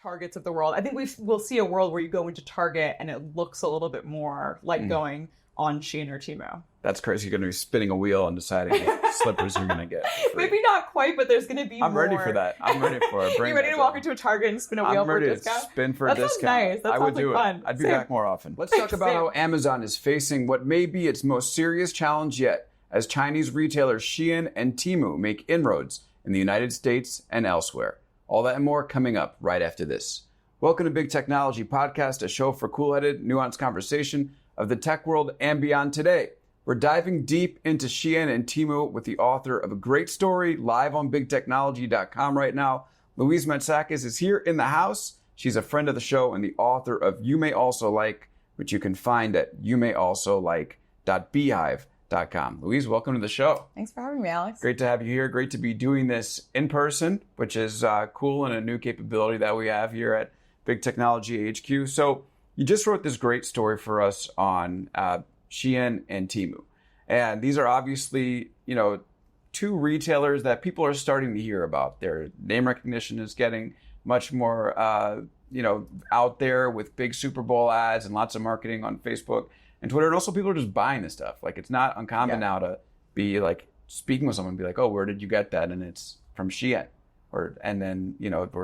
Targets of the world. I think we'll see a world where you go into Target and it looks a little bit more like going on Shein or Temu. That's crazy. You're going to be spinning a wheel and deciding what slippers you're going to get. Maybe not quite, but there's going to be more. I'm ready for that. I'm ready for it. You're ready to walk into a Target and spin a wheel for a discount? To spin for a discount. Nice. That I would do fun. it. I'd be back more often. Let's talk about how Amazon is facing what may be its most serious challenge yet, as Chinese retailers Shein and Temu make inroads in the United States and elsewhere. All that and more coming up right after this. Welcome to Big Technology Podcast, a show for cool-headed, nuanced conversation of the tech world and beyond. Today, we're diving deep into Shein and Temu with the author of a great story live on bigtechnology.com right now. Louise Matsakis is here in the house. She's a friend of the show and the author of You May Also Like, which you can find at youmayalsolike.beehiiv.com. Louise, welcome to the show. Thanks for having me, Alex. Great to have you here. Great to be doing this in person, which is cool and a new capability that we have here at Big Technology HQ. So you just wrote this great story for us on Shein and Temu. And these are obviously, two retailers that people are starting to hear about. Their name recognition is getting much more, out there with big Super Bowl ads and lots of marketing on Facebook and Twitter. And also people are just buying this stuff. Like, it's not uncommon now to be like speaking with someone and be like, oh, where did you get that? And it's from Shein. Or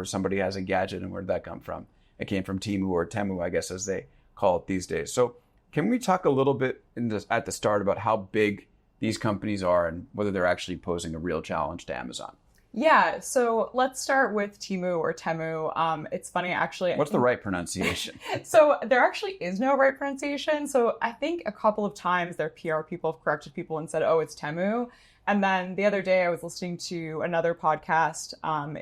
somebody has a gadget and where did that come from? It came from Temu or Temu, I guess, as they call it these days. So can we talk a little bit at the start about how big these companies are and whether they're actually posing a real challenge to Amazon? Yeah, so let's start with Temu or Temu. It's funny, actually. What's the right pronunciation? So there actually is no right pronunciation. So I think a couple of times their PR people have corrected people and said, oh, it's Temu. And then the other day I was listening to another podcast.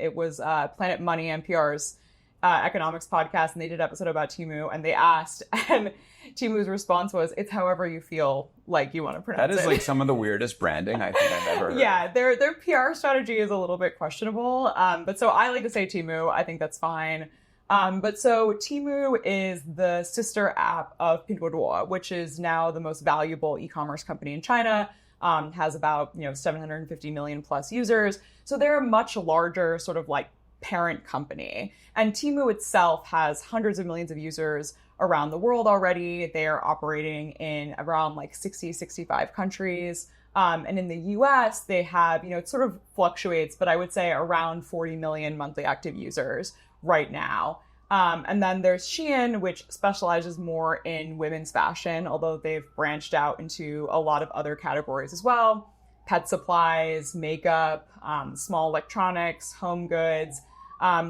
It was Planet Money, NPR's economics podcast, and they did an episode about Temu, and they asked, and Temu's response was, it's however you feel like you want to pronounce it. That is like some of the weirdest branding I think I've ever heard. Yeah, their PR strategy is a little bit questionable. But so I like to say Temu. I think that's fine. But so Temu is the sister app of Pinduoduo, which is now the most valuable e-commerce company in China. Has about 750 million plus users. So they're a much larger sort of like parent company. And Temu itself has hundreds of millions of users around the world already. They are operating in around like 60, 65 countries. And in the US, they have, it sort of fluctuates, but I would say around 40 million monthly active users right now. And then there's Shein, which specializes more in women's fashion, although they've branched out into a lot of other categories as well. Pet supplies, makeup, small electronics, home goods.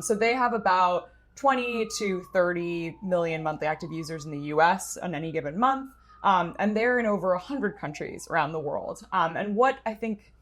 So they have about 20 to 30 million monthly active users in the US on any given month. And they're in over 100 countries around the world. And what I think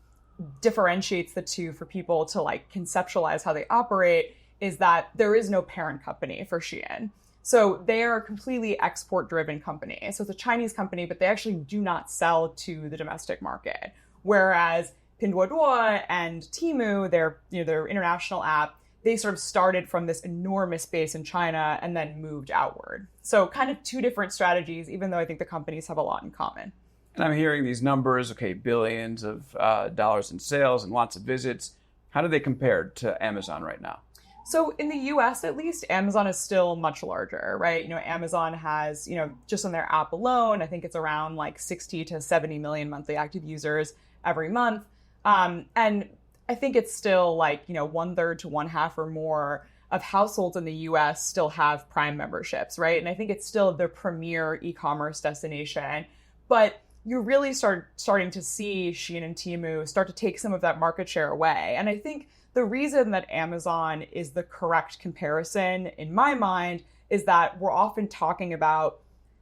differentiates the two for people to like conceptualize how they operate is that there is no parent company for Shein. So they are a completely export-driven company. So it's a Chinese company, but they actually do not sell to the domestic market. Whereas Pinduoduo and Temu, their international app, they sort of started from this enormous base in China and then moved outward. So kind of two different strategies, even though I think the companies have a lot in common. And I'm hearing these numbers, billions of dollars in sales and lots of visits. How do they compare to Amazon right now? So in the US, at least, Amazon is still much larger, right? Amazon has, just on their app alone, I think it's around like 60 to 70 million monthly active users every month. And I think it's still like, 1/3 to 1/2 or more of households in the US still have Prime memberships, right? And I think it's still the premier e-commerce destination. But you're really starting to see Shein and Temu start to take some of that market share away. And I think the reason that Amazon is the correct comparison in my mind is that we're often talking about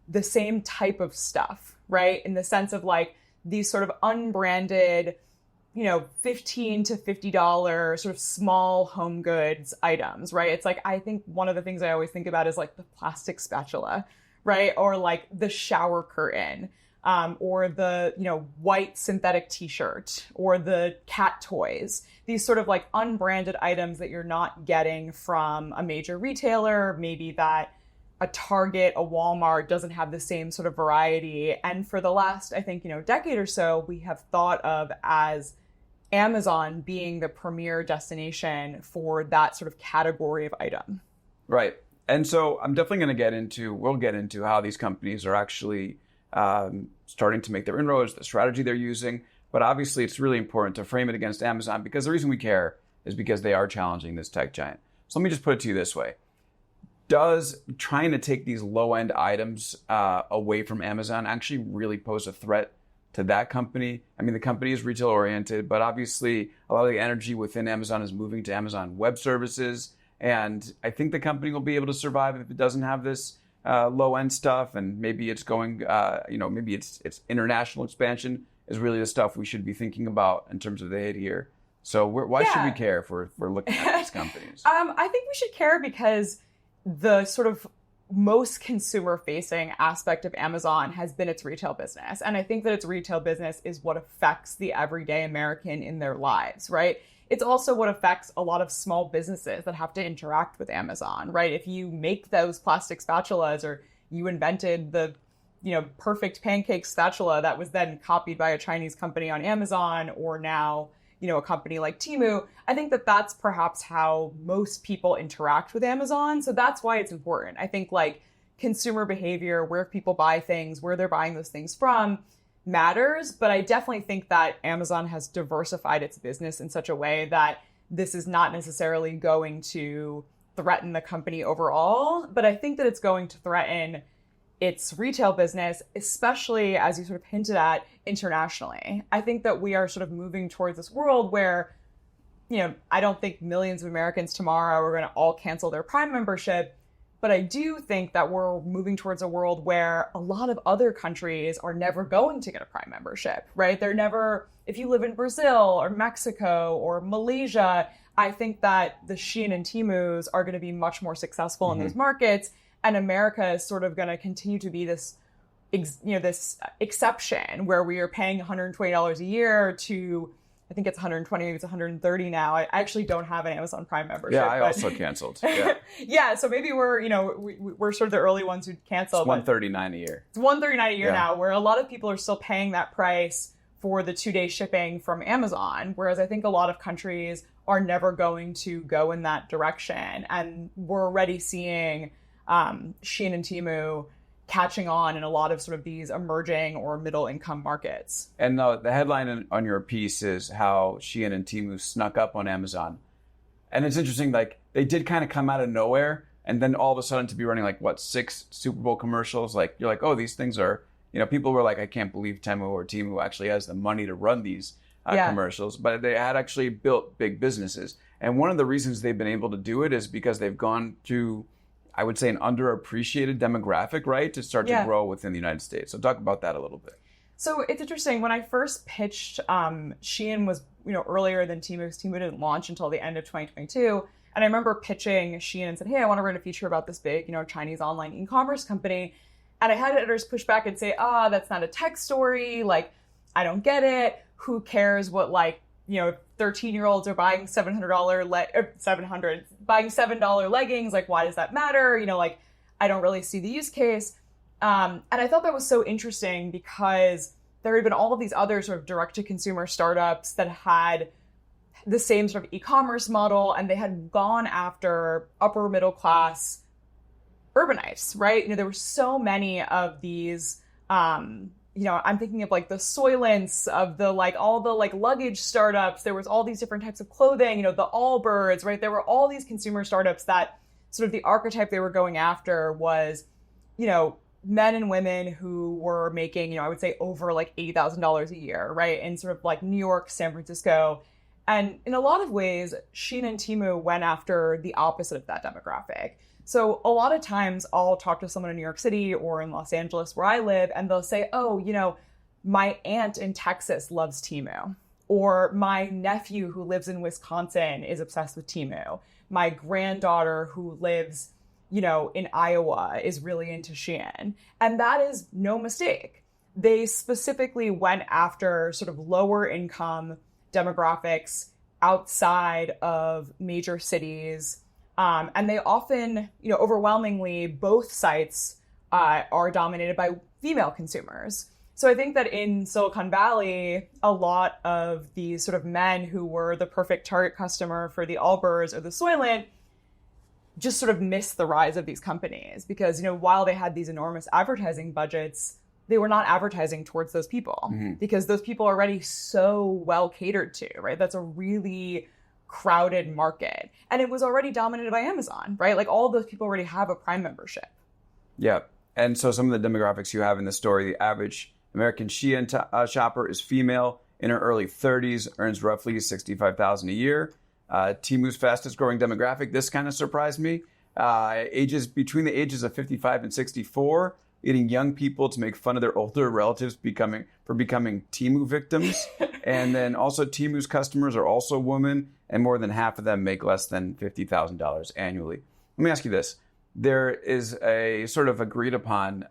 the same type of stuff, right? In the sense of like these sort of unbranded, $15 to $50 sort of small home goods items, right? It's like, I think one of the things I always think about is like the plastic spatula, right? Or like the shower curtain. Or the, white synthetic t-shirt or the cat toys, these sort of like unbranded items that you're not getting from a major retailer, maybe that a Target, a Walmart doesn't have the same sort of variety. And for the last, I think, decade or so, we have thought of as Amazon being the premier destination for that sort of category of item. Right. And so I'm definitely going to we'll get into how these companies are actually starting to make their inroads, the strategy they're using. But obviously, it's really important to frame it against Amazon because the reason we care is because they are challenging this tech giant. So let me just put it to you this way. Does trying to take these low-end items away from Amazon actually really pose a threat to that company? I mean, the company is retail-oriented, but obviously a lot of the energy within Amazon is moving to Amazon Web Services. And I think the company will be able to survive if it doesn't have this low-end stuff. And maybe it's going, maybe it's international expansion is really the stuff we should be thinking about in terms of the hit here. So why should we care if we're looking at these companies? I think we should care because the sort of most consumer-facing aspect of Amazon has been its retail business. And I think that its retail business is what affects the everyday American in their lives, right? It's also what affects a lot of small businesses that have to interact with Amazon, right? If you make those plastic spatulas or you invented the, perfect pancake spatula that was then copied by a Chinese company on Amazon or now, a company like Temu, I think that that's perhaps how most people interact with Amazon. So that's why it's important. I think like consumer behavior, where people buy things, where they're buying those things from matters. But I definitely think that Amazon has diversified its business in such a way that this is not necessarily going to threaten the company overall. But I think that it's going to threaten its retail business, especially as you sort of hinted at internationally. I think that we are sort of moving towards this world where, I don't think millions of Americans tomorrow are going to all cancel their Prime membership, but I do think that we're moving towards a world where a lot of other countries are never going to get a Prime membership, right? They're never, if you live in Brazil or Mexico or Malaysia, I think that the Shein and Temus are going to be much more successful in those markets. And America is sort of going to continue to be this, this exception where we are paying $120 a year to, I think it's 120, maybe it's 130 now. I actually don't have an Amazon Prime membership. Yeah, I also canceled. Yeah. Yeah, so maybe we're, we're sort of the early ones who canceled. It's $139 a year. It's $139 a year now, where a lot of people are still paying that price for the 2-day shipping from Amazon, whereas I think a lot of countries are never going to go in that direction. And we're already seeing Shein and Temu catching on in a lot of sort of these emerging or middle income markets. And the headline on your piece is how Shein and Temu snuck up on Amazon. And it's interesting, like they did kind of come out of nowhere. And then all of a sudden to be running 6 Super Bowl commercials, you're like, oh, these things are, people were like, I can't believe Temu or Temu actually has the money to run these commercials. But they had actually built big businesses. And one of the reasons they've been able to do it is because they've gone to, I would say, an underappreciated demographic, right, to start to grow within the United States. So talk about that a little bit. So it's interesting. When I first pitched, Shein was, earlier than Temu. Temu didn't launch until the end of 2022. And I remember pitching Shein and said, hey, I want to write a feature about this big, Chinese online e-commerce company. And I had editors push back and say, that's not a tech story. I don't get it. Who cares what, 13-year-olds are buying buying $7 leggings. Why does that matter? I don't really see the use case. And I thought that was so interesting because there had been all of these other sort of direct-to-consumer startups that had the same sort of e-commerce model, and they had gone after upper middle class urbanites, right? There were so many of these, I'm thinking of the Soylents, of the all the luggage startups. There was all these different types of clothing, the Allbirds, right? There were all these consumer startups that sort of the archetype they were going after was, men and women who were making, I would say over $80,000 a year, right? In sort of New York, San Francisco. And in a lot of ways, Shein and Temu went after the opposite of that demographic. So a lot of times I'll talk to someone in New York City or in Los Angeles where I live, and they'll say, oh, my aunt in Texas loves Temu. Or my nephew who lives in Wisconsin is obsessed with Temu. My granddaughter who lives, in Iowa is really into Shein. And that is no mistake. They specifically went after sort of lower income demographics outside of major cities. And they often, overwhelmingly, both sites are dominated by female consumers. So I think that in Silicon Valley, a lot of these sort of men who were the perfect target customer for the Allbirds or the Soylent, just sort of missed the rise of these companies because, while they had these enormous advertising budgets, they were not advertising towards those people because those people are already so well catered to, right? That's a really crowded market. And it was already dominated by Amazon, right? Like all of those people already have a Prime membership. Yeah. And so some of the demographics you have in the story, the average American Shein shopper is female, in her early 30s, earns roughly $65,000 a year. Temu's fastest growing demographic, this kind of surprised me. Ages between the ages of 55 and 64, getting young people to make fun of their older relatives becoming Temu victims. And then also Temu's customers are also women, and more than half of them make less than $50,000 annually. Let me ask you this. There is a sort of agreed upon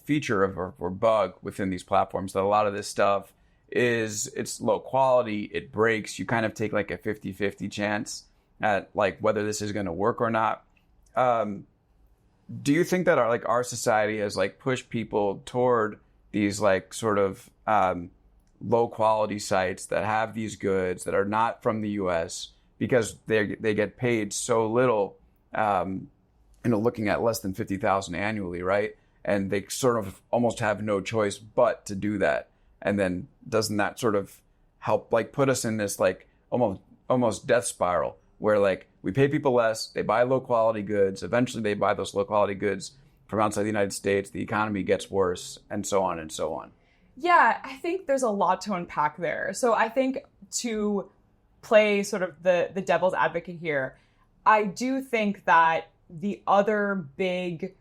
feature or bug within these platforms that a lot of this stuff it's low quality, it breaks, you kind of take like a 50-50 chance at like whether this is going to work or not. Do you think that our society has like pushed people toward these like sort of low quality sites that have these goods that are not from the US because they get paid so little, looking at less than 50,000 annually, right? And they sort of almost have no choice but to do that. And then doesn't that sort of help like put us in this like almost death spiral where like we pay people less, they buy low quality goods, eventually they buy those low quality goods from outside the United States, the economy gets worse, and so on and so on. Yeah, I think there's a lot to unpack there. So I think to play sort of the devil's advocate here, I do think that the other big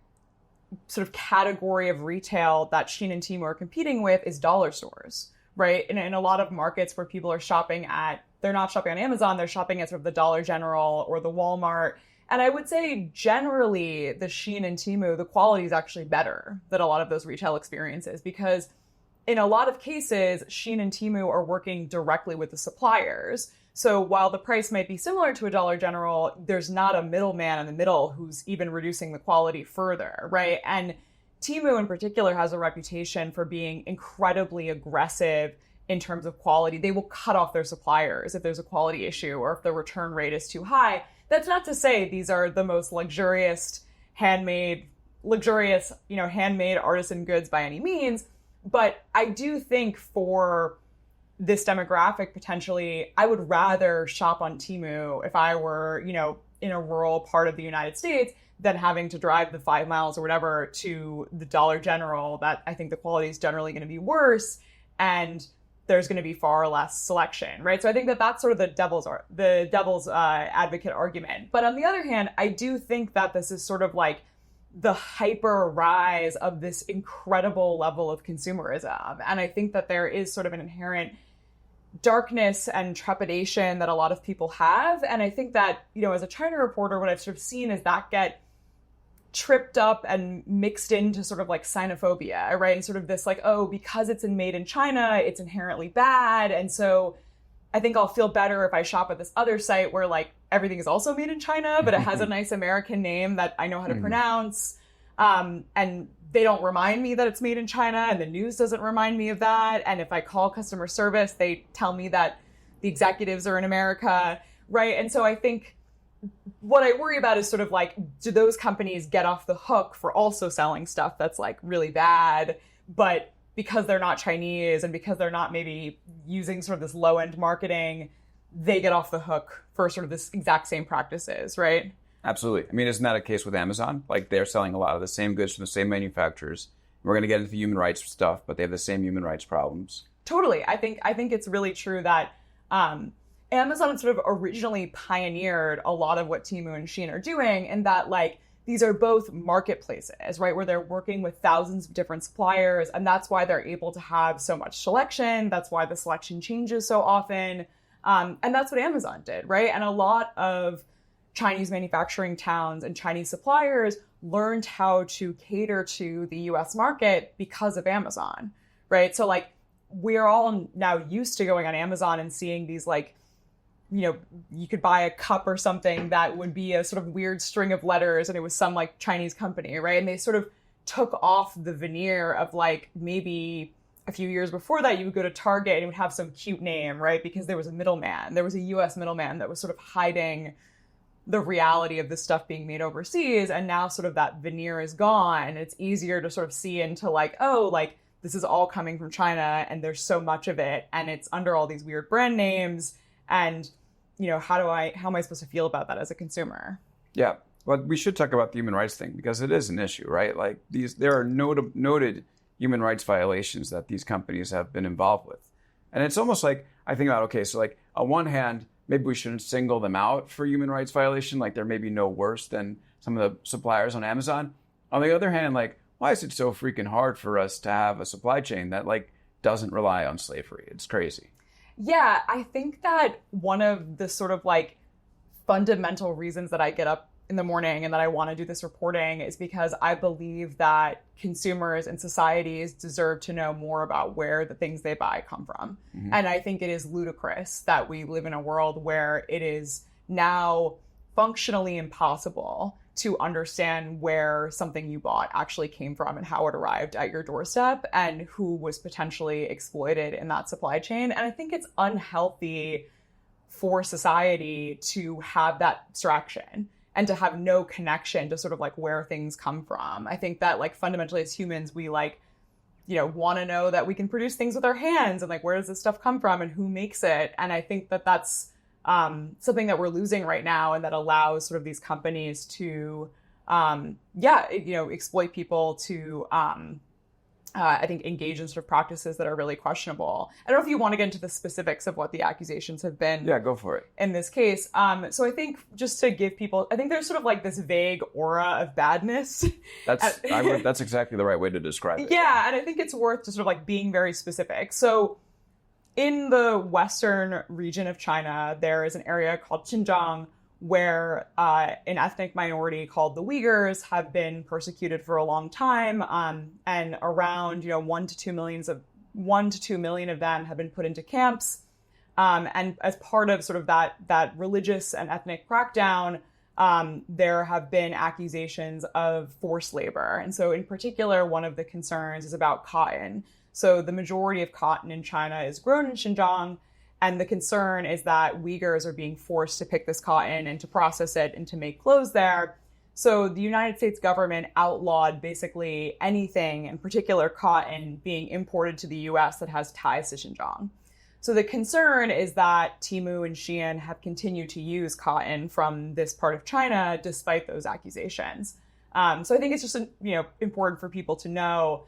sort of category of retail that Shein and Temu are competing with is dollar stores, right? In a lot of markets where people are shopping they're not shopping on Amazon, they're shopping at sort of the Dollar General or the Walmart. And I would say generally the Shein and Temu, the quality is actually better than a lot of those retail experiences because in a lot of cases, Shein and Temu are working directly with the suppliers. So while the price might be similar to a Dollar General, there's not a middleman in the middle who's even reducing the quality further, right? And Temu in particular has a reputation for being incredibly aggressive in terms of quality. They will cut off their suppliers if there's a quality issue or if the return rate is too high. That's not to say these are the most luxurious handmade artisan goods by any means, but I do think for this demographic, potentially, I would rather shop on Temu if I were, in a rural part of the United States than having to drive the 5 miles or whatever to the Dollar General. That I think the quality is generally going to be worse and there's going to be far less selection, right? So I think that's sort of the devil's advocate argument. But on the other hand, I do think that this is sort of like the hyper rise of this incredible level of consumerism. And I think that there is sort of an inherent darkness and trepidation that a lot of people have. And I think that, as a China reporter, what I've sort of seen is that get tripped up and mixed into sort of like xenophobia, right? And sort of this like, oh, because it's made in China, it's inherently bad. And so I think I'll feel better if I shop at this other site where like everything is also made in China, but it has a nice American name that I know how to pronounce. And they don't remind me that it's made in China, and the news doesn't remind me of that. And if I call customer service, they tell me that the executives are in America, right? And so I think what I worry about is sort of like, do those companies get off the hook for also selling stuff that's like really bad, but because they're not Chinese and because they're not maybe using sort of this low-end marketing, they get off the hook for sort of this exact same practices, right? Absolutely. I mean, isn't that a case with Amazon? Like they're selling a lot of the same goods from the same manufacturers. We're going to get into the human rights stuff, but they have the same human rights problems. Totally. I think it's really true that Amazon sort of originally pioneered a lot of what Temu and Shein are doing, and that like these are both marketplaces, right, where they're working with thousands of different suppliers, and that's why they're able to have so much selection. That's why the selection changes so often, and that's what Amazon did, right? And a lot of Chinese manufacturing towns and Chinese suppliers learned how to cater to the US market because of Amazon, right? So like we're all now used to going on Amazon and seeing these like, you could buy a cup or something that would be a sort of weird string of letters and it was some like Chinese company, right? And they sort of took off the veneer of like maybe a few years before that you would go to Target and it would have some cute name, right? Because there was a middleman. There was a US middleman that was sort of hiding the reality of this stuff being made overseas. And now sort of that veneer is gone. It's easier to sort of see into like, oh, like this is all coming from China and there's so much of it and it's under all these weird brand names. And, you know, how am I supposed to feel about that as a consumer? Yeah. Well, we should talk about the human rights thing because it is an issue, right? Like there are noted human rights violations that these companies have been involved with. And it's almost like, I think about, okay, so like on one hand, maybe we shouldn't single them out for human rights violation. Like they're maybe no worse than some of the suppliers on Amazon. On the other hand, like, why is it so freaking hard for us to have a supply chain that like doesn't rely on slavery? It's crazy. Yeah, I think that one of the sort of like fundamental reasons that I get up in the morning and that I want to do this reporting is because I believe that consumers and societies deserve to know more about where the things they buy come from. Mm-hmm. And I think it is ludicrous that we live in a world where it is now functionally impossible to understand where something you bought actually came from and how it arrived at your doorstep and who was potentially exploited in that supply chain. And I think it's unhealthy for society to have that abstraction and to have no connection to sort of like where things come from. I think that like fundamentally as humans, we like, you know, want to know that we can produce things with our hands and like, where does this stuff come from and who makes it? And I think that that's something that we're losing right now and that allows sort of these companies to, exploit people to, I think, engage in sort of practices that are really questionable. I don't know if you want to get into the specifics of what the accusations have been. Yeah, go for it. In this case. So I think just to give people, I think there's sort of like this vague aura of badness. That's exactly the right way to describe it. Yeah, and I think it's worth just sort of like being very specific. So in the western region of China, there is an area called Xinjiang where an ethnic minority called the Uyghurs have been persecuted for a long time, and around 1 to 2 million of them have been put into camps. And as part of sort of that religious and ethnic crackdown, there have been accusations of forced labor. And so in particular, one of the concerns is about cotton. So the majority of cotton in China is grown in Xinjiang. And the concern is that Uyghurs are being forced to pick this cotton and to process it and to make clothes there. So the United States government outlawed basically anything, in particular cotton, being imported to the US that has ties to Xinjiang. So the concern is that Temu and Shein have continued to use cotton from this part of China despite those accusations. So I think it's just important for people to know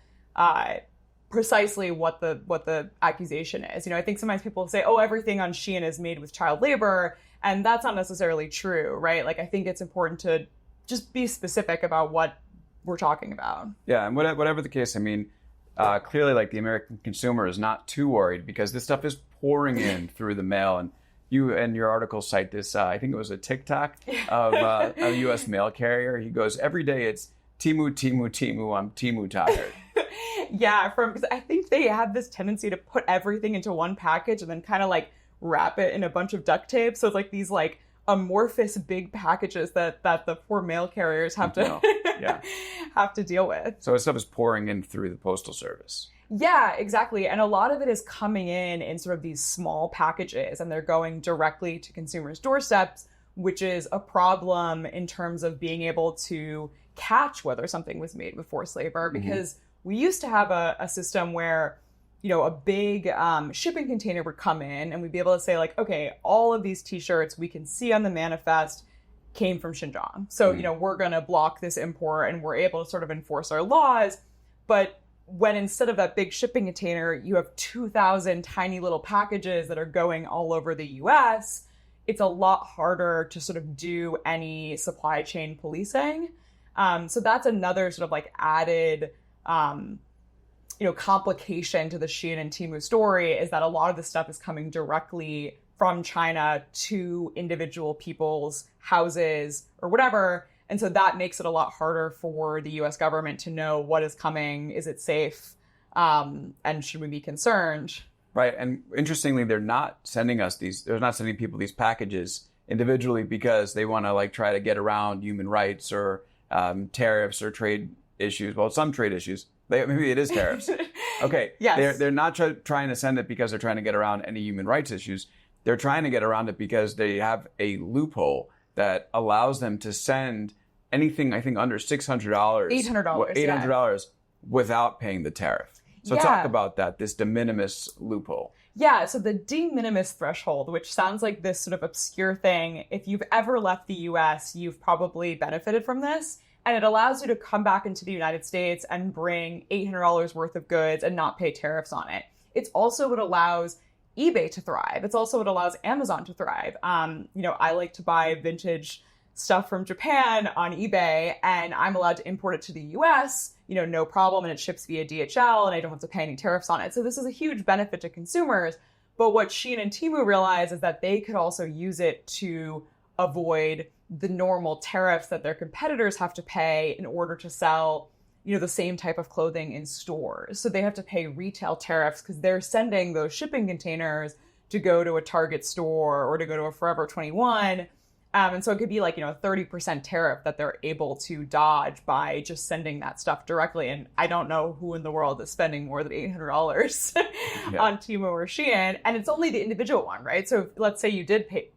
precisely what the accusation is. I think sometimes people say, oh, everything on Shein is made with child labor, and that's not necessarily true, right? Like, I think it's important to just be specific about what we're talking about. Yeah, and whatever the case, I mean, clearly, like, the American consumer is not too worried because this stuff is pouring in through the mail, and you and your article cite this, I think it was a TikTok of a U.S. mail carrier. He goes, every day it's Temu, Temu, Temu, I'm Temu tired. Yeah, because I think they have this tendency to put everything into one package and then kind of like wrap it in a bunch of duct tape. So it's like these like amorphous big packages that the poor mail carriers have to have to deal with. So this stuff is pouring in through the postal service. Yeah, exactly. And a lot of it is coming in sort of these small packages, and they're going directly to consumers' doorsteps, which is a problem in terms of being able to catch whether something was made with forced labor, because we used to have a system where, a big shipping container would come in and we'd be able to say like, okay, all of these t-shirts we can see on the manifest came from Xinjiang. So, we're going to block this import and we're able to sort of enforce our laws. But when instead of that big shipping container, you have 2,000 tiny little packages that are going all over the US, it's a lot harder to sort of do any supply chain policing. So that's another sort of like added complication to the Shein and Temu story, is that a lot of this stuff is coming directly from China to individual people's houses or whatever. And so that makes it a lot harder for the US government to know what is coming, is it safe, and should we be concerned? Right. And interestingly, they're not sending people these packages individually because they want to like try to get around human rights or tariffs or trade issues. Well, some trade issues. Maybe it is tariffs. Okay. Yes. They're not trying to send it because they're trying to get around any human rights issues. They're trying to get around it because they have a loophole that allows them to send anything, I think, under $600. $800. $800 without paying the tariff. So talk about that, this de minimis loophole. Yeah, so the de minimis threshold, which sounds like this sort of obscure thing, if you've ever left the US, you've probably benefited from this. And it allows you to come back into the United States and bring $800 worth of goods and not pay tariffs on it. It's also what allows eBay to thrive. It's also what allows Amazon to thrive. I like to buy vintage stuff from Japan on eBay, and I'm allowed to import it to the US, no problem, and it ships via DHL, and I don't have to pay any tariffs on it. So this is a huge benefit to consumers. But what Shein and Temu realize is that they could also use it to avoid the normal tariffs that their competitors have to pay in order to sell, the same type of clothing in stores. So they have to pay retail tariffs because they're sending those shipping containers to go to a Target store or to go to a Forever 21. And so it could be like, a 30% tariff that they're able to dodge by just sending that stuff directly. And I don't know who in the world is spending more than $800 on Temu or Shein. And it's only the individual one, right? So let's say you did pay,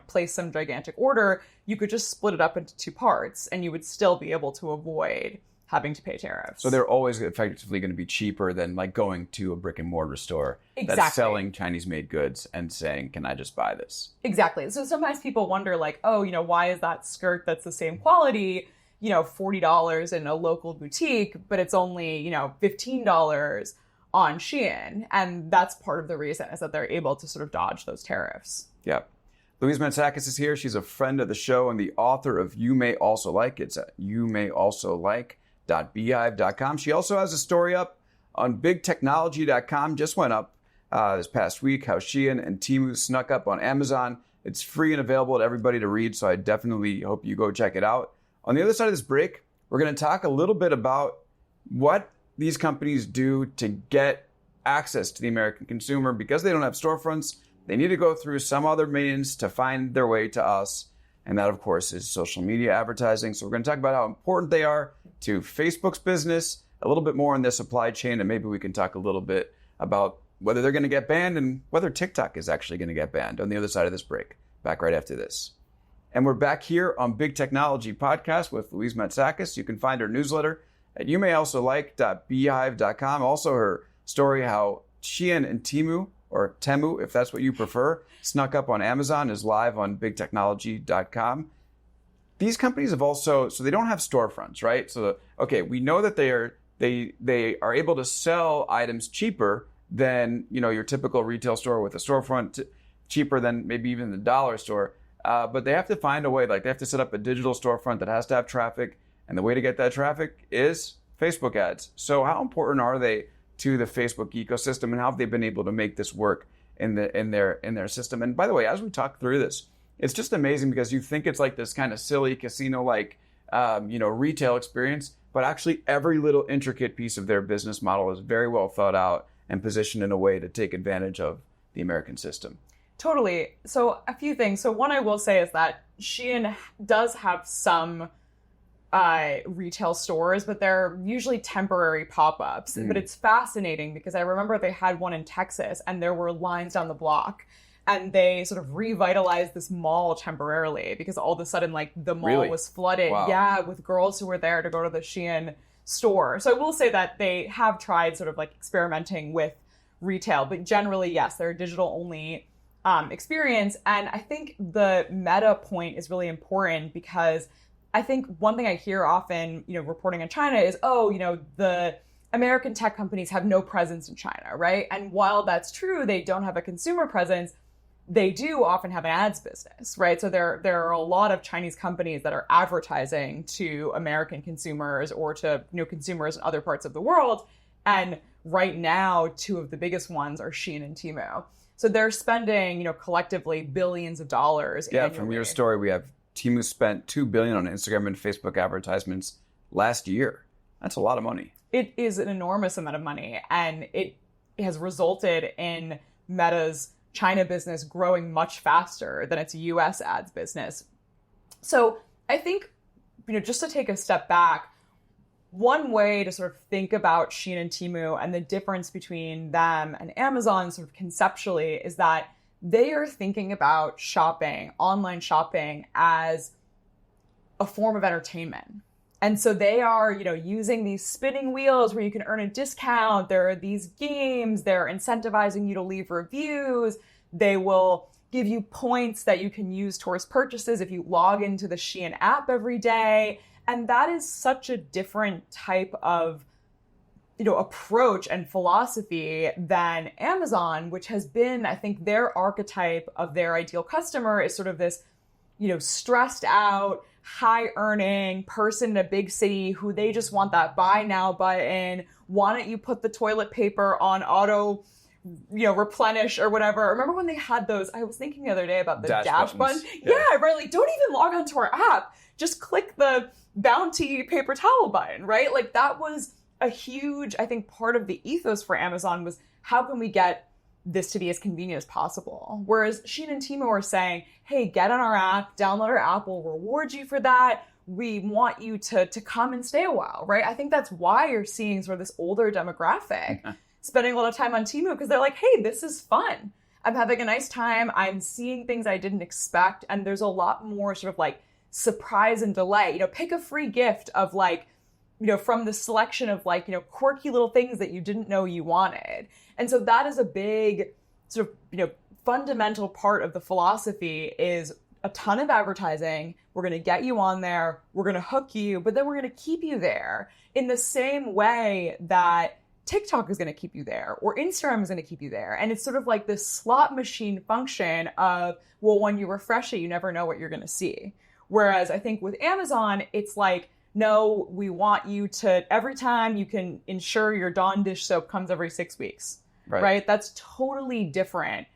place some gigantic order, you could just split it up into two parts and you would still be able to avoid having to pay tariffs. So they're always effectively going to be cheaper than like going to a brick and mortar store that's selling Chinese made goods and saying, can I just buy this? Exactly. So sometimes people wonder like, why is that skirt that's the same quality, $40 in a local boutique, but it's only, $15 on Shein. And that's part of the reason is that they're able to sort of dodge those tariffs. Yeah. Louise Matsakis is here. She's a friend of the show and the author of You May Also Like. It's at youmayalsolike.beehiiv.com. She also has a story up on bigtechnology.com. Just went up this past week, how Shein and Temu snuck up on Amazon. It's free and available to everybody to read, so I definitely hope you go check it out. On the other side of this break, we're going to talk a little bit about what these companies do to get access to the American consumer. Because they don't have storefronts, they need to go through some other means to find their way to us. And that, of course, is social media advertising. So we're going to talk about how important they are to Facebook's business, a little bit more on their supply chain, and maybe we can talk a little bit about whether they're going to get banned and whether TikTok is actually going to get banned on the other side of this break. Back right after this. And we're back here on Big Technology Podcast with Louise Matsakis. You can find her newsletter at youmayalsolike.beehiiv.com. Also her story how Shein and Temu, or Temu, if that's what you prefer, snuck up on Amazon, is live on bigtechnology.com. These companies have also, so they don't have storefronts, right? So, we know that they are able to sell items cheaper than, your typical retail store with a storefront, cheaper than maybe even the dollar store. But they have to find a way, like they have to set up a digital storefront that has to have traffic. And the way to get that traffic is Facebook ads. So how important are they to the Facebook ecosystem, and how have they been able to make this work in their system? And by the way, as we talk through this, it's just amazing because you think it's like this kind of silly casino-like, retail experience, but actually every little intricate piece of their business model is very well thought out and positioned in a way to take advantage of the American system. Totally. So a few things. So one I will say is that Shein does have some retail stores, but they're usually temporary pop-ups. But it's fascinating because I remember they had one in Texas and there were lines down the block, and they sort of revitalized this mall temporarily because all of a sudden like the mall was flooded. Wow. Yeah, with girls who were there to go to the Shein store. So I will say that they have tried sort of like experimenting with retail, but generally, yes, they're a digital only experience. And I think the meta point is really important because I think one thing I hear often, reporting on China is, the American tech companies have no presence in China, right? And while that's true, they don't have a consumer presence, they do often have an ads business, right? So there are a lot of Chinese companies that are advertising to American consumers or to consumers in other parts of the world. And right now, two of the biggest ones are Shein and Temu. So they're spending, collectively billions of dollars annually. From your story, we have Temu spent $2 billion on Instagram and Facebook advertisements last year. That's a lot of money. It is an enormous amount of money, and it has resulted in Meta's China business growing much faster than its US ads business. So I think, just to take a step back, one way to sort of think about Shein and Temu and the difference between them and Amazon sort of conceptually is that they are thinking about shopping, online shopping, as a form of entertainment. And so they are, using these spinning wheels where you can earn a discount. There are these games. They're incentivizing you to leave reviews. They will give you points that you can use towards purchases if you log into the Shein app every day. And that is such a different type of, approach and philosophy than Amazon, which has been, I think, their archetype of their ideal customer is sort of this, stressed out, high earning person in a big city who they just want that buy now button. Why don't you put the toilet paper on auto, replenish or whatever? Remember when they had those? I was thinking the other day about the dash button. Yeah, right. Like, don't even log onto our app. Just click the Bounty paper towel button, right? Like, that was a huge, I think, part of the ethos for Amazon was how can we get this to be as convenient as possible? Whereas Shein and Temu are saying, hey, get on our app, download our app, we'll reward you for that. We want you to come and stay a while, right? I think that's why you're seeing sort of this older demographic spending a lot of time on Temu because they're like, hey, this is fun. I'm having a nice time. I'm seeing things I didn't expect. And there's a lot more sort of like surprise and delight. Pick a free gift of like, from the selection of like, quirky little things that you didn't know you wanted. And so that is a big sort of, fundamental part of the philosophy is a ton of advertising. We're going to get you on there. We're going to hook you, but then we're going to keep you there in the same way that TikTok is going to keep you there or Instagram is going to keep you there. And it's sort of like this slot machine function of, well, when you refresh it, you never know what you're going to see. Whereas I think with Amazon, it's like, no, we want you to, every time you can ensure your Dawn dish soap comes every 6 weeks, right? That's totally different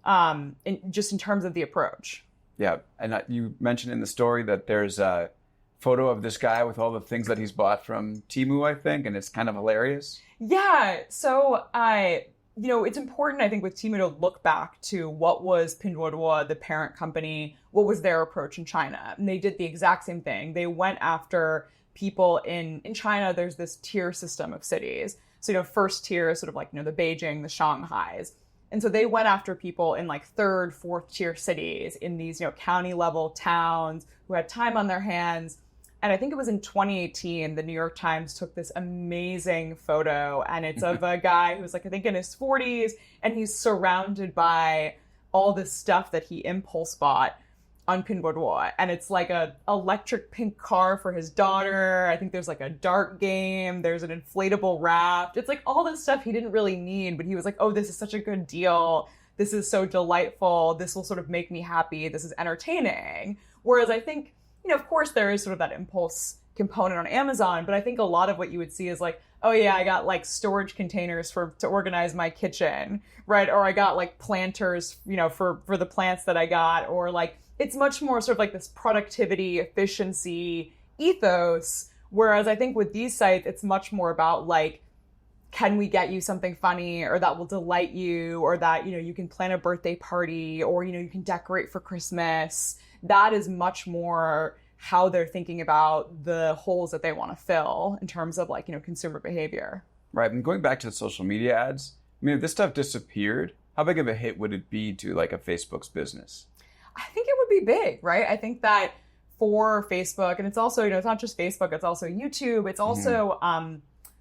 in terms of the approach. Yeah. And you mentioned in the story that there's a photo of this guy with all the things that he's bought from Temu, I think, and it's kind of hilarious. Yeah. So it's important, I think, with Temu to look back to what was Pinduoduo, the parent company, what was their approach in China. And they did the exact same thing. They went after people in China. There's this tier system of cities. So, first tier is sort of like, the Beijing, the Shanghais. And so they went after people in like third, fourth tier cities in these, county level towns who had time on their hands. And I think it was in 2018, the New York Times took this amazing photo, and it's of a guy who's like, I think in his 40s, and he's surrounded by all this stuff that he impulse bought on Pinduoduo. And it's like a electric pink car for his daughter. I think there's like a dart game. There's an inflatable raft. It's like all this stuff he didn't really need, but he was like, oh, this is such a good deal. This is so delightful. This will sort of make me happy. This is entertaining. Whereas I think, of course, there is sort of that impulse component on Amazon, but I think a lot of what you would see is like, oh yeah, I got like storage containers to organize my kitchen, right? Or I got like planters, for the plants that I got, or like, it's much more sort of like this productivity, efficiency ethos. Whereas I think with these sites, it's much more about like, can we get you something funny or that will delight you, or that, you can plan a birthday party, or, you can decorate for Christmas. That is much more how they're thinking about the holes that they want to fill in terms of like, consumer behavior. Right. And going back to the social media ads, I mean, if this stuff disappeared, how big of a hit would it be to like a Facebook's business? I think it would be big, right? I think that for Facebook, and it's also, it's not just Facebook, it's also YouTube. It's also,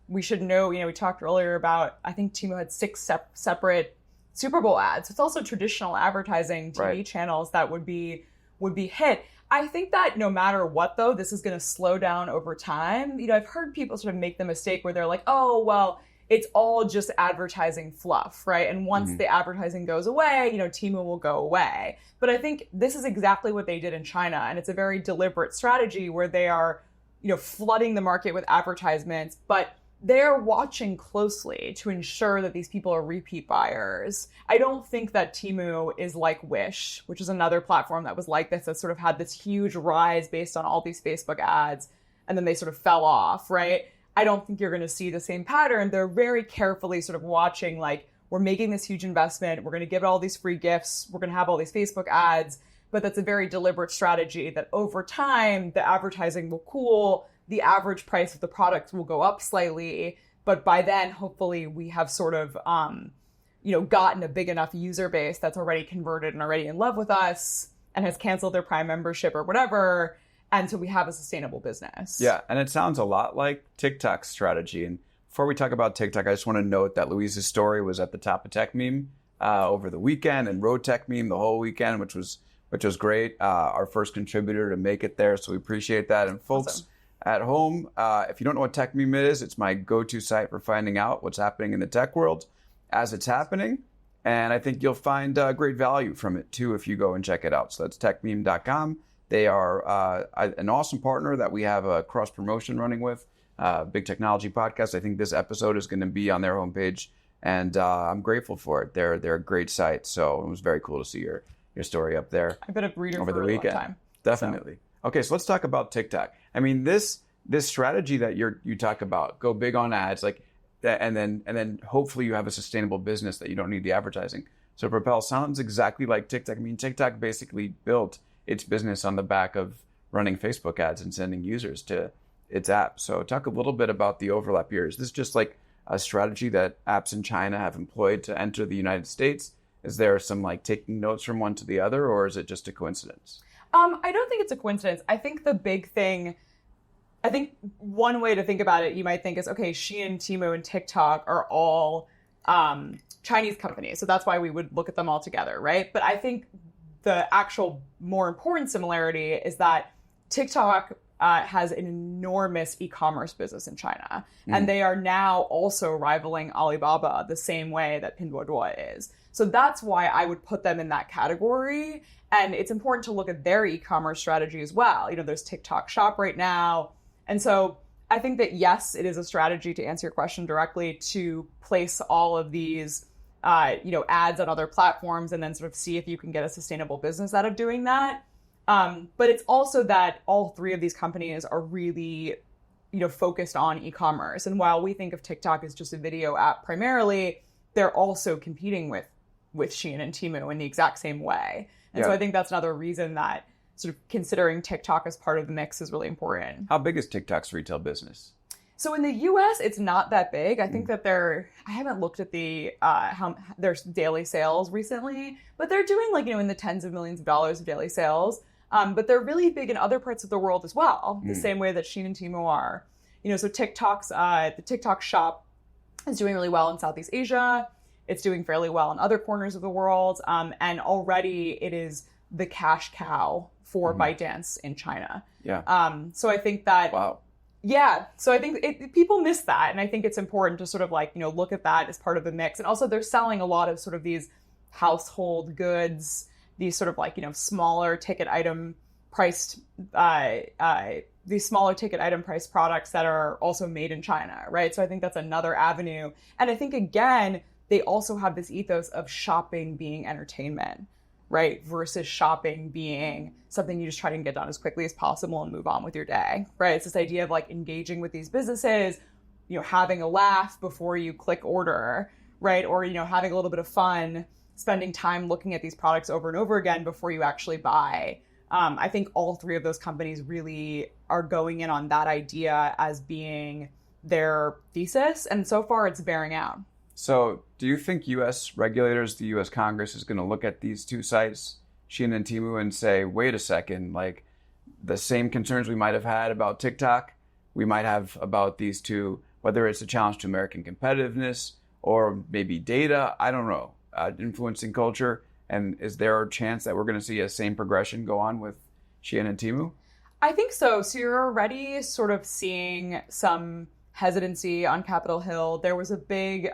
we should know, we talked earlier about, I think Temu had 6 separate Super Bowl ads. It's also traditional advertising TV channels that would be hit. I think that no matter what, though, this is going to slow down over time. I've heard people sort of make the mistake where they're like, oh, well, it's all just advertising fluff, right? And once the advertising goes away, Temu will go away. But I think this is exactly what they did in China. And it's a very deliberate strategy where they are, flooding the market with advertisements, but they're watching closely to ensure that these people are repeat buyers. I don't think that Temu is like Wish, which is another platform that was like this, that sort of had this huge rise based on all these Facebook ads, and then they sort of fell off, right? I don't think you're going to see the same pattern. They're very carefully sort of watching, like, we're making this huge investment. We're going to give it all these free gifts. We're going to have all these Facebook ads. But that's a very deliberate strategy that over time, the advertising will cool. The average price of the product will go up slightly. But by then, hopefully, we have sort of, gotten a big enough user base that's already converted and already in love with us and has canceled their Prime membership or whatever. And so we have a sustainable business. Yeah, and it sounds a lot like TikTok's strategy. And before we talk about TikTok, I just want to note that Louise's story was at the Top of Tech meme over the weekend, and Road Tech meme the whole weekend, which was great. Our first contributor to make it there, so we appreciate that. And folks at home, if you don't know what Tech meme is, it's my go-to site for finding out what's happening in the tech world as it's happening. And I think you'll find great value from it too if you go and check it out. So that's techmeme.com. They are an awesome partner that we have a cross promotion running with. Big Technology Podcast. I think this episode is going to be on their homepage, and I'm grateful for it. They're a great site, so it was very cool to see your story up there. I've been a reader over for the a weekend. long time. Definitely. So. Okay, so let's talk about TikTok. I mean, this strategy that you talk about, go big on ads, like that, and then hopefully you have a sustainable business that you don't need the advertising. So Propel sounds exactly like TikTok. I mean, TikTok basically built its business on the back of running Facebook ads and sending users to its app. So talk a little bit about the overlap here. Is this just like a strategy that apps in China have employed to enter the United States? Is there some like taking notes from one to the other, or is it just a coincidence? I don't think it's a coincidence. I think the big thing, I think one way to think about it, you might think is, okay, Shein, Temu, and TikTok are all Chinese companies. So that's why we would look at them all together, right? But I think the actual more important similarity is that TikTok has an enormous e-commerce business in China. And they are now also rivaling Alibaba the same way that Pinduoduo is. So that's why I would put them in that category. And it's important to look at their e-commerce strategy as well. You know, there's TikTok Shop right now. And so I think that, yes, it is a strategy, to answer your question directly, to place all of these ads on other platforms and then sort of see if you can get a sustainable business out of doing that. But it's also that all three of these companies are really, focused on e-commerce. And while we think of TikTok as just a video app primarily, they're also competing with Shein and Temu in the exact same way. And so I think that's another reason that sort of considering TikTok as part of the mix is really important. How big is TikTok's retail business? So in the US, it's not that big. I think that I haven't looked at their daily sales recently, but they're doing in the tens of millions of dollars of daily sales. But they're really big in other parts of the world as well, the same way that Shein and Temu are. So the TikTok Shop is doing really well in Southeast Asia. It's doing fairly well in other corners of the world. And already it is the cash cow for ByteDance in China. Yeah. So I think that... Wow. Yeah. So I think people miss that. And I think it's important to sort of look at that as part of the mix. And also they're selling a lot of sort of these household goods, these sort of smaller ticket item priced, these smaller ticket item priced products that are also made in China, right? So I think that's another avenue. And I think, again, they also have this ethos of shopping being entertainment, right? Versus shopping being something you just try to get done as quickly as possible and move on with your day, right? It's this idea of engaging with these businesses, having a laugh before you click order, right? Or, having a little bit of fun, spending time looking at these products over and over again before you actually buy. I think all three of those companies really are going in on that idea as being their thesis. And so far it's bearing out. So do you think U.S. regulators, the U.S. Congress is going to look at these two sites, Shein and Temu, and say, wait a second, the same concerns we might have had about TikTok, we might have about these two, whether it's a challenge to American competitiveness or maybe data, I don't know, influencing culture. And is there a chance that we're going to see a same progression go on with Shein and Temu? I think so. So you're already sort of seeing some hesitancy on Capitol Hill. There was a big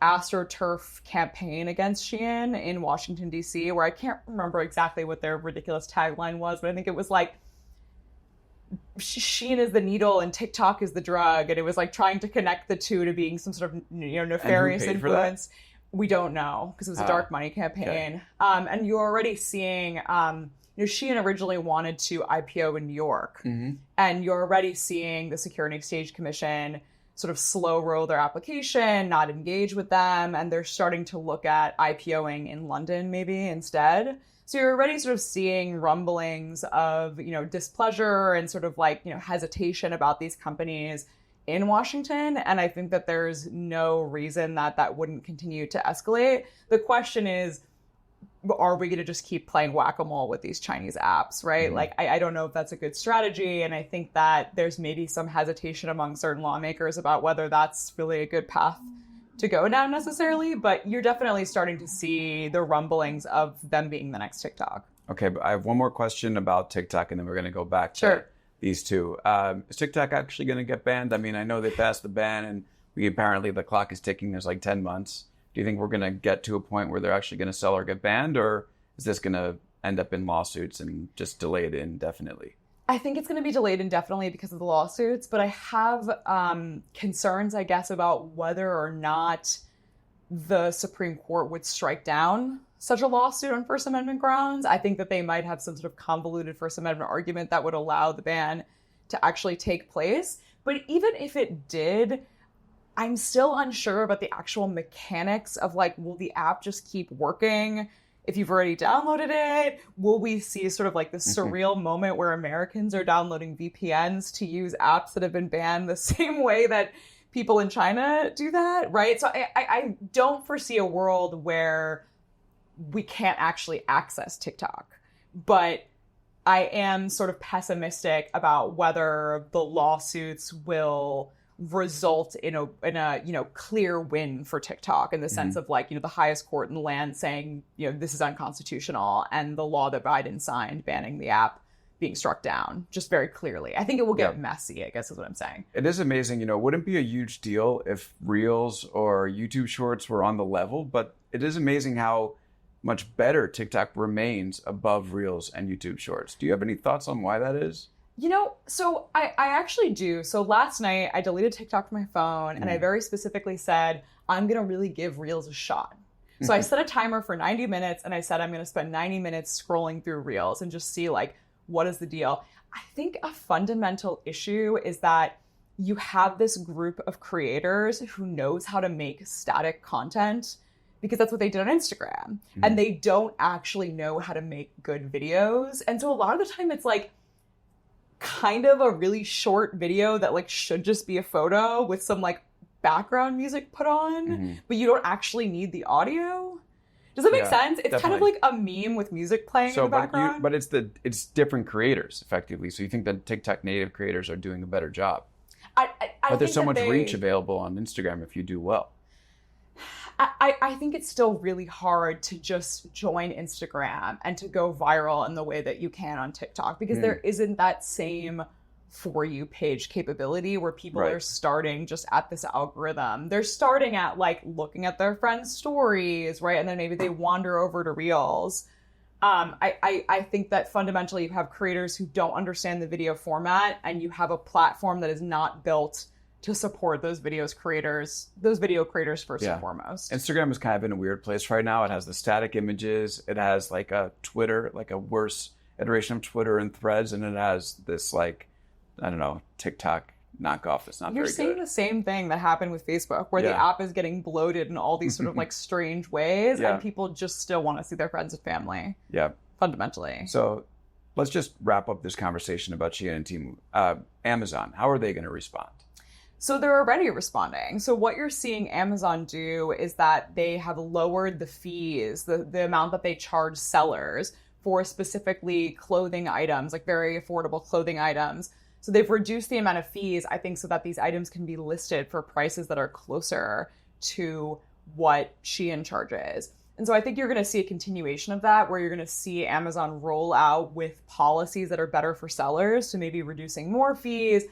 AstroTurf campaign against Shein in Washington, D.C., where I can't remember exactly what their ridiculous tagline was, but I think it was Shein is the needle and TikTok is the drug. And it was trying to connect the two to being some sort of nefarious influence. We don't know because it was a dark money campaign. Okay. And you're already seeing, Shein originally wanted to IPO in New York. Mm-hmm. And you're already seeing the Securities and Exchange Commission sort of slow roll their application, not engage with them. And they're starting to look at IPOing in London maybe instead. So you're already sort of seeing rumblings of, displeasure and sort of hesitation about these companies in Washington. And I think that there's no reason that wouldn't continue to escalate. The question is, are we going to just keep playing whack-a-mole with these Chinese apps, right? Like, I don't know if that's a good strategy. And I think that there's maybe some hesitation among certain lawmakers about whether that's really a good path to go down necessarily. But you're definitely starting to see the rumblings of them being the next TikTok. Okay, but I have one more question about TikTok, and then we're going to go back to these two. Is TikTok actually going to get banned? I mean, I know they passed the ban, and apparently the clock is ticking. There's like 10 months. Do you think we're going to get to a point where they're actually going to sell or get banned, or is this going to end up in lawsuits and just delayed indefinitely? I think it's going to be delayed indefinitely because of the lawsuits, but I have concerns, I guess, about whether or not the Supreme Court would strike down such a lawsuit on First Amendment grounds. I think that they might have some sort of convoluted First Amendment argument that would allow the ban to actually take place. But even if it did, I'm still unsure about the actual mechanics of, like, will the app just keep working if you've already downloaded it? Will we see sort of like this surreal moment where Americans are downloading VPNs to use apps that have been banned the same way that people in China do that, right? So I don't foresee a world where we can't actually access TikTok. But I am sort of pessimistic about whether the lawsuits will result in a clear win for TikTok, in the sense of, like, the highest court in the land saying, this is unconstitutional, and the law that Biden signed banning the app being struck down just very clearly. I think it will get messy, I guess is what I'm saying. It is amazing. Wouldn't it be a huge deal if Reels or YouTube Shorts were on the level, but it is amazing how much better TikTok remains above Reels and YouTube Shorts. Do you have any thoughts on why that is? So I actually do. So last night I deleted TikTok from my phone and I very specifically said, I'm going to really give Reels a shot. So I set a timer for 90 minutes and I said, I'm going to spend 90 minutes scrolling through Reels and just see, like, what is the deal? I think a fundamental issue is that you have this group of creators who knows how to make static content because that's what they did on Instagram. And they don't actually know how to make good videos. And so a lot of the time it's like kind of a really short video that, like, should just be a photo with some, like, background music put on, but you don't actually need the audio. Does that make sense? It's kind of like a meme with music playing in the background. But it's different creators, effectively. So you think that TikTok native creators are doing a better job. But there's so much reach available on Instagram if you do well. I think it's still really hard to just join Instagram and to go viral in the way that you can on TikTok, because there isn't that same For You page capability where people are starting just at this algorithm. They're starting at, like, looking at their friends' stories, right? And then maybe they wander over to Reels. I think that fundamentally you have creators who don't understand the video format, and you have a platform that is not built to support those video creators first and foremost. Instagram is kind of in a weird place right now. It has the static images. It has, like, a Twitter, like a worse iteration of Twitter and Threads, and it has this, like, I don't know, TikTok knockoff that's not very good. You're seeing the same thing that happened with Facebook, where the app is getting bloated in all these sort of, like, strange ways, and people just still want to see their friends and family. Yeah. Fundamentally. So let's just wrap up this conversation about Shein and Temu. Amazon, how are they going to respond? So they're already responding. So what you're seeing Amazon do is that they have lowered the fees, the amount that they charge sellers for specifically clothing items, like very affordable clothing items. So they've reduced the amount of fees, I think, so that these items can be listed for prices that are closer to what Shein charges. And so I think you're going to see a continuation of that, where you're going to see Amazon roll out with policies that are better for sellers, so maybe reducing more fees,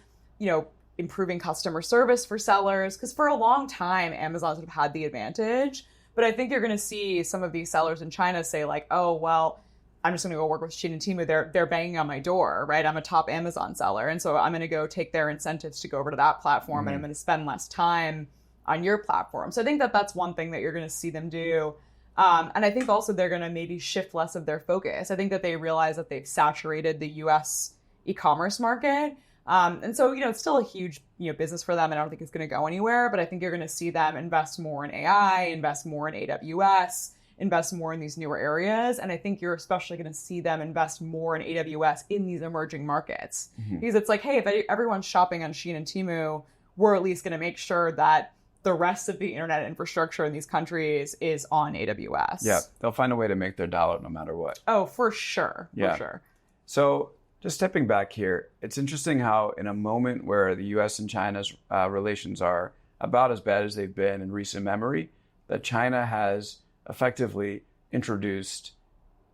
improving customer service for sellers, because for a long time, Amazon sort of had the advantage. But I think you're going to see some of these sellers in China say, like, oh, well, I'm just going to go work with Shein and Temu. They're banging on my door, right? I'm a top Amazon seller. And so I'm going to go take their incentives to go over to that platform, and I'm going to spend less time on your platform. So I think that that's one thing that you're going to see them do. And I think also they're going to maybe shift less of their focus. I think that they realize that they've saturated the US e-commerce market. And so, it's still a huge, business for them. And I don't think it's going to go anywhere, but I think you're going to see them invest more in AI, invest more in AWS, invest more in these newer areas. And I think you're especially going to see them invest more in AWS in these emerging markets, because it's like, hey, if everyone's shopping on Shein and Temu, we're at least going to make sure that the rest of the internet infrastructure in these countries is on AWS. Yeah, they'll find a way to make their dollar no matter what. Oh, for sure. Yeah. For sure. So just stepping back here, it's interesting how in a moment where the U.S. and China's relations are about as bad as they've been in recent memory, that China has effectively introduced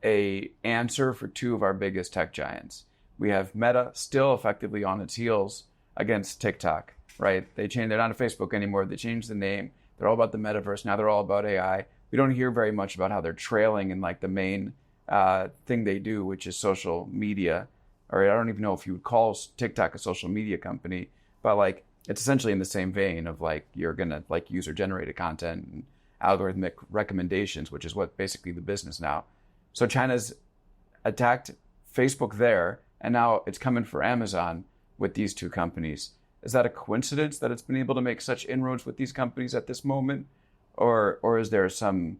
a answer for two of our biggest tech giants. We have Meta still effectively on its heels against TikTok, right? They're not a Facebook anymore. They changed the name. They're all about the metaverse. Now they're all about AI. We don't hear very much about how they're trailing in like the main thing they do, which is social media. Or I don't even know if you would call TikTok a social media company, but like it's essentially in the same vein of like you're gonna like user generated content and algorithmic recommendations, which is what basically the business now. So China's attacked Facebook there, and now it's coming for Amazon with these two companies. Is that a coincidence that it's been able to make such inroads with these companies at this moment, or is there some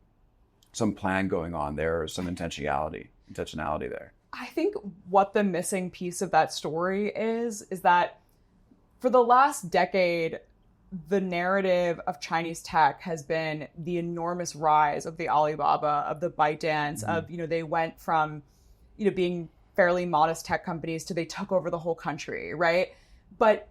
plan going on there, or some intentionality there? I think what the missing piece of that story is that for the last decade, the narrative of Chinese tech has been the enormous rise of the Alibaba, of the ByteDance, of, they went from, being fairly modest tech companies to they took over the whole country, right? But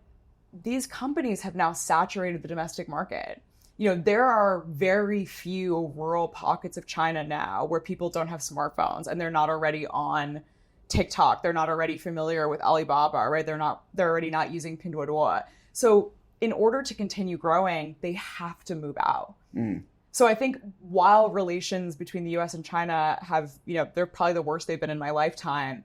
these companies have now saturated the domestic market. There are very few rural pockets of China now where people don't have smartphones and they're not already on TikTok. They're not already familiar with Alibaba, right? They're already not using Pinduoduo. So in order to continue growing, they have to move out. So I think while relations between the US and China have, they're probably the worst they've been in my lifetime,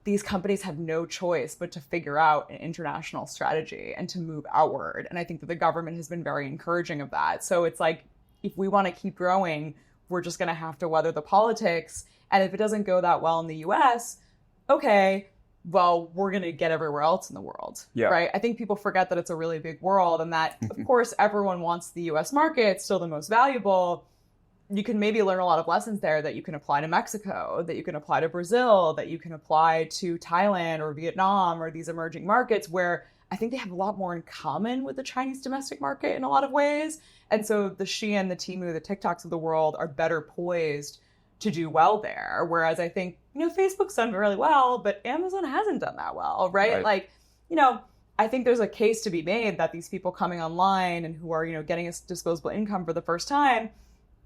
these companies have no choice but to figure out an international strategy and to move outward. And I think that the government has been very encouraging of that. So it's like, if we want to keep growing, we're just going to have to weather the politics. And if it doesn't go that well in the US, okay, well, we're going to get everywhere else in the world, right? I think people forget that it's a really big world and that, of course, everyone wants the US market. It's still the most valuable. You can maybe learn a lot of lessons there that you can apply to Mexico, that you can apply to Brazil, that you can apply to Thailand or Vietnam or these emerging markets where I think they have a lot more in common with the Chinese domestic market in a lot of ways. And so the Shein, the Temu, the TikToks of the world are better poised to do well there. Whereas I think, Facebook's done really well, but Amazon hasn't done that well, right? Like, I think there's a case to be made that these people coming online and who are, getting a disposable income for the first time,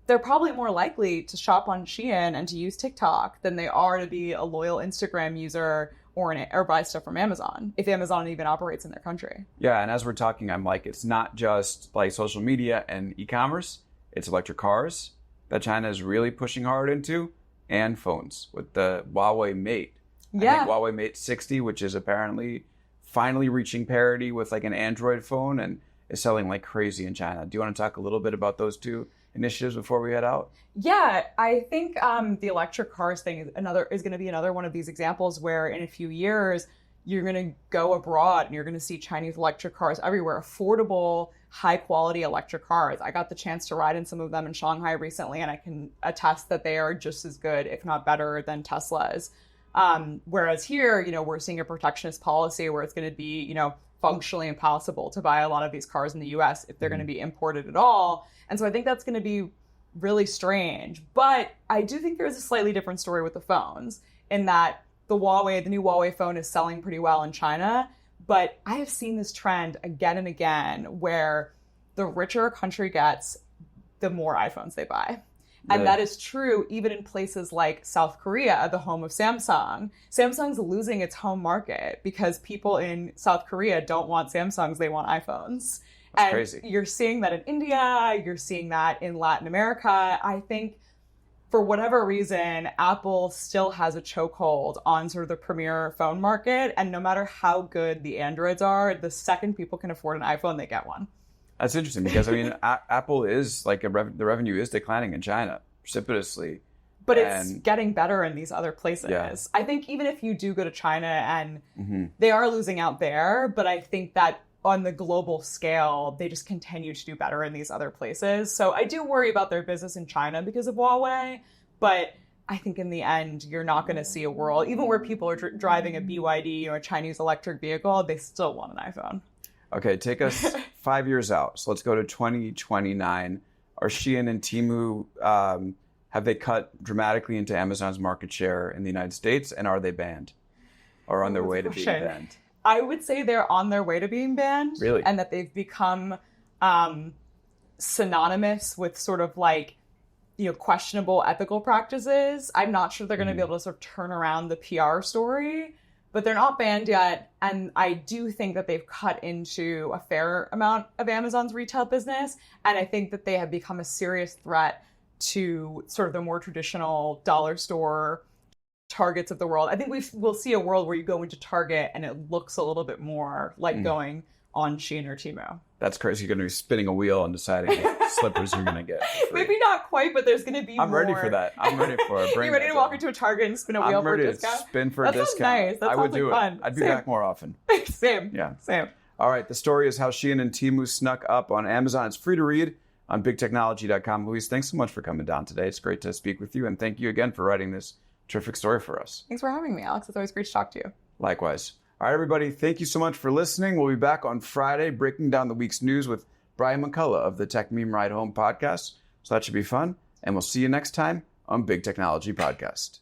they're probably more likely to shop on Shein and to use TikTok than they are to be a loyal Instagram user or buy stuff from Amazon, if Amazon even operates in their country. Yeah, and as we're talking, I'm like, it's not just like social media and e-commerce, it's electric cars that China is really pushing hard into, and phones with the Huawei Mate. Yeah. I think Huawei Mate 60, which is apparently finally reaching parity with like an Android phone and is selling like crazy in China. Do you want to talk a little bit about those two initiatives before we head out? Yeah, I think the electric cars thing is going to be another one of these examples where in a few years you're going to go abroad and you're going to see Chinese electric cars everywhere, affordable, high quality electric cars. I got the chance to ride in some of them in Shanghai recently, and I can attest that they are just as good, if not better, than Teslas. Whereas here, we're seeing a protectionist policy where it's going to be, functionally impossible to buy a lot of these cars in the US if they're going to be imported at all. And so I think that's going to be really strange. But I do think there's a slightly different story with the phones in that the new Huawei phone is selling pretty well in China. But I have seen this trend again and again where the richer a country gets, the more iPhones they buy. And that is true even in places like South Korea, the home of Samsung. Samsung's losing its home market because people in South Korea don't want Samsungs, they want iPhones. That's crazy. You're seeing that in India, you're seeing that in Latin America. I think for whatever reason, Apple still has a chokehold on sort of the premier phone market. And no matter how good the Androids are, the second people can afford an iPhone, they get one. That's interesting because, Apple is like the revenue is declining in China precipitously. But it's getting better in these other places. Yeah. I think even if you do go to China and they are losing out there, but I think that on the global scale, they just continue to do better in these other places. So I do worry about their business in China because of Huawei, but I think in the end, you're not going to see a world, even where people are driving a BYD or a Chinese electric vehicle, they still want an iPhone. Okay, take us 5 years out. So let's go to 2029. Are Shein and Temu, have they cut dramatically into Amazon's market share in the United States? And are they banned or on their way to being banned? I would say they're on their way to being banned. Really? And that they've become synonymous with sort of like, questionable ethical practices. I'm not sure they're going to be able to sort of turn around the PR story, but they're not banned yet. And I do think that they've cut into a fair amount of Amazon's retail business. And I think that they have become a serious threat to sort of the more traditional dollar store Targets of the world. I think we'll see a world where you go into Target and it looks a little bit more like going on Shein or Temu. That's crazy. You're going to be spinning a wheel and deciding what slippers you're going to get. Maybe not quite, but there's going to be more. I'm ready for that. I'm ready for it. You're ready to walk into a Target and spin a wheel for a discount? Spin for a discount. Nice. That I would do fun. it. I'd be back more often. Same. Yeah. Same. All right. The story is how Shein and Temu snuck up on Amazon. It's free to read on bigtechnology.com. Louise, thanks so much for coming down today. It's great to speak with you. And thank you again for writing this terrific story for us. Thanks for having me, Alex. It's always great to talk to you. Likewise. All right, everybody. Thank you so much for listening. We'll be back on Friday breaking down the week's news with Brian McCullough of the Tech Meme Ride Home podcast. So that should be fun. And we'll see you next time on Big Technology Podcast.